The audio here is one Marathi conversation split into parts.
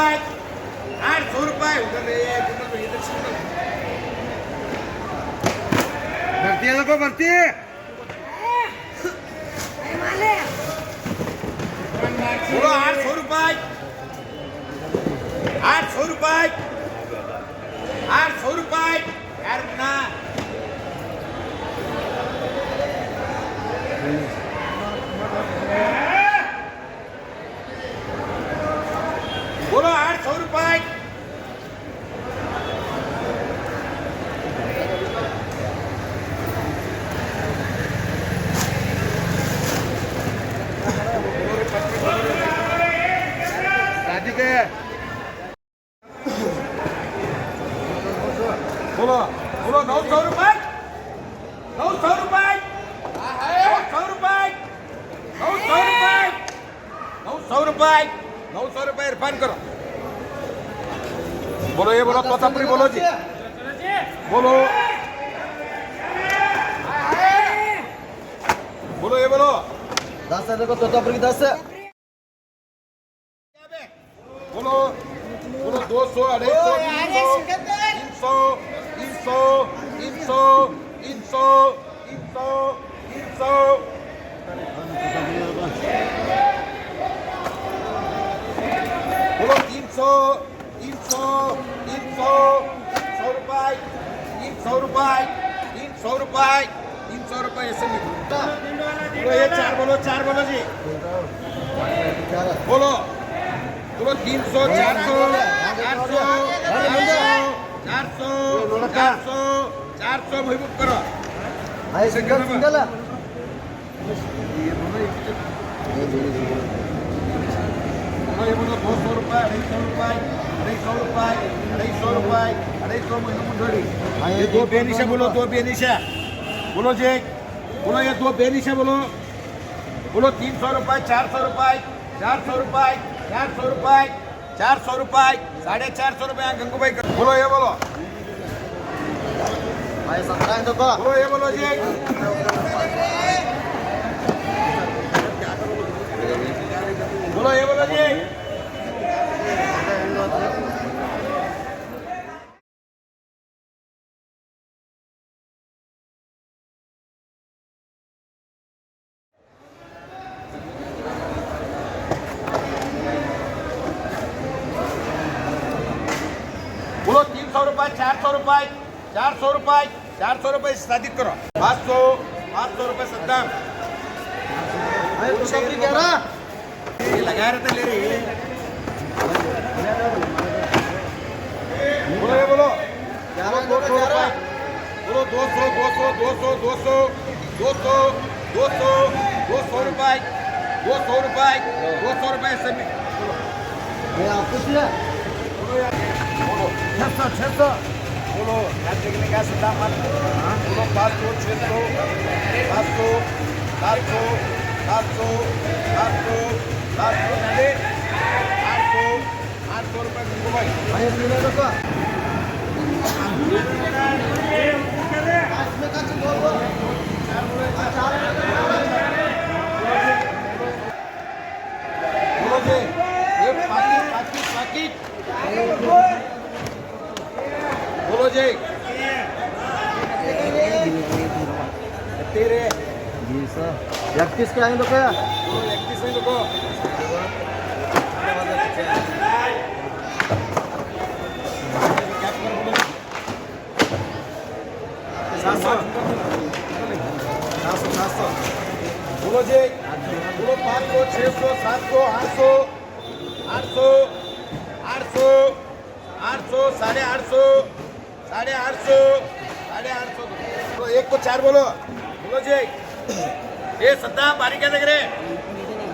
रुपये 800 रुपये भरती है लोगों भरती बोलो 800 रुपये 800 रुपये 800 रुपये यार ना बोलो 800 रुपये बोलो बोलो 900 रुपये 900 रुपये 900 रुपये 900 रुपये 900 रुपये 900 रुपये इरफान करो बोलो ये बोलो तोतापुरी बोलो जी बोलो बोलो ये बोलो 10 है देखो तोतापुरी 10 है बोलो बोलो 200 250 300 बोलो 300 रुपये 300 रुपये ऐसे बोलो ये चार बोलो जी बोलो बोलो 300 400 भाई बुक करो भाई सिंगल सिंगल है ये बोलो 200 रुपये 250 रुपये ये दो बेनिशा बोलो दो बेनिशा बोलो जी बोलो ये दो बेनिशा बोलो बोलो 300 रुपये 400 रुपये 400 रुपये 400 रुपये 400 रुपये 450 रुपये गंगूबाई बोलो ये बोलो भाई 17 है देखो बोलो ये बोलो जी बोलो ये बोलो जी बोलो 300 रुपये 400 रुपये 400 रुपये 400 रुपये सादित करो 500 रुपये सद्दाम भाई तोतापुरी क्या रहा ये लगा रहे थे ले रही बोलो ये बोलो 11 बोलो 200 रुपये 200 रुपये से भी ये आपको क्या बोलो 600 बोलो क्या देखने का सद्दाम बोलो 500 600 700 700 800 रुपये भाई भाई ये देखो इसमें का चीज बोलो बोलो जी ये पाकिट बोलो जी तेरे 31 का है तो क्या 31 में देखो बोलो जी बोलो 500 600 700 800 800 तो एक को चार बोलो बोलो जी ये सद्दा बारी क्या देख रहे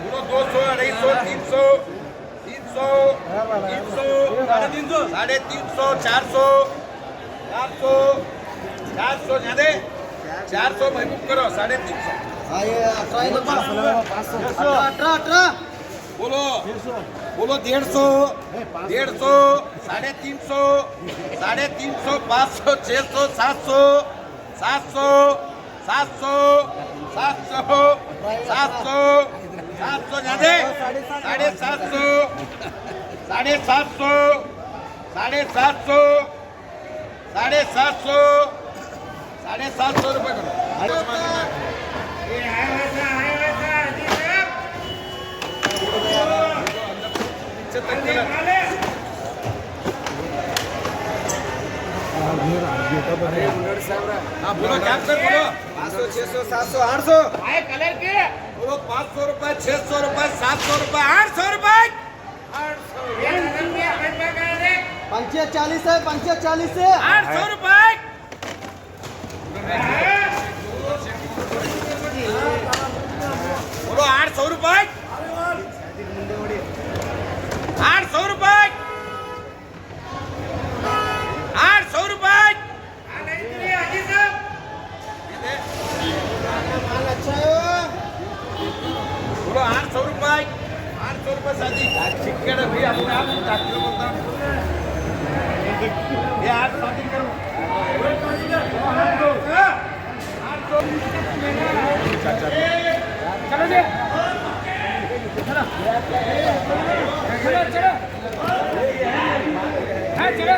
बोलो 200 250 300 300 400 ज्यादा 400 भाई बुक करो 350 हाँ ये 18 बोलो बोलो 150 350 500 600 700 700 ज्यादा 750 750 750 750 750 रुपये करो. हाँ बोलो क्या कर बोलो 500 600 700 800 आए कलर के बोलो 500 रुपए 600 रुपए 700 रुपए 800 रुपए 45 है 45 है 800 रुपए बोलो 800 रुपए 800 रुपए 800 रुपए माल अच्छा है बोलो 800 रुपए 800 रुपए शादी चिकन है भैया अपने आप डॉक्टर बोलता ये आप शादी करो चलो जी चलो चलो हाँ चलो